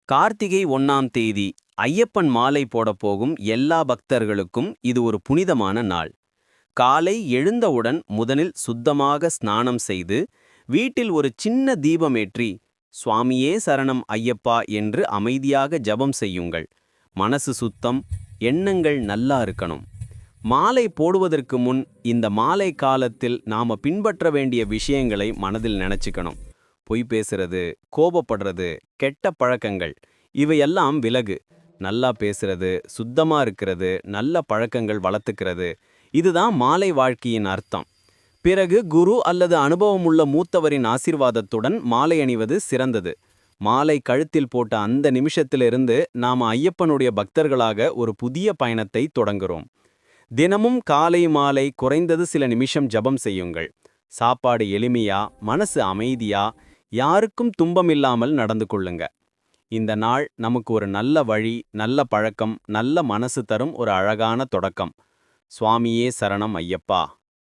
கார்த்திகை 1ஆம் தேதி ஐயப்பன் மாலை போடப் போகும் எல்லா பக்தர்களுக்கும் இது ஒரு புனிதமான நாள். காலை எழுந்தவுடன் முதலில் சுத்தமாக ஸ்நானம் செய்து வீட்டில் ஒரு சின்ன தீபமேற்றி சுவாமியே சரணம் ஐயப்பா என்று அமைதியாக ஜெபம் செய்யுங்கள். மனசு சுத்தம், எண்ணங்கள் நல்லா இருக்கணும். மாலை போடுவதற்கு முன் இந்த மாலை காலத்தில் நாம பின்பற்ற வேண்டிய விஷயங்களை மனதில் நினைச்சுக்கணும். பொய் பேசுறது, கோபப்படுறது, கெட்ட பழக்கங்கள் இவையெல்லாம் விலகு. நல்லா பேசுறது, சுத்தமா இருக்கிறது, நல்ல பழக்கங்கள் வளர்த்துக்கிறது, இதுதான் மாலை வாழ்க்கையின் அர்த்தம். பிறகு குரு அல்லது அனுபவமுள்ள மூத்தவரின் ஆசீர்வாதத்துடன் மாலை அணிவது சிறந்தது. மாலை கழுத்தில் போட்ட அந்த நிமிஷத்திலிருந்து நாம ஐயப்பனுடைய பக்தர்களாக ஒரு புதிய பயணத்தை தொடங்குறோம். தினமும் காலை மாலை குறைந்தது சில நிமிஷம் ஜெபம் செய்யுங்கள். சாப்பாடு எளிமையா, மனசு அமைதியா, யாருக்கும் துன்பமில்லாமல் நடந்து கொள்ளுங்க. இந்த நாள் நமக்கு ஒரு நல்ல வழி, நல்ல பழக்கம், நல்ல மனசு தரும் ஒரு அழகான தொடக்கம். சுவாமியே சரணம் ஐயப்பா.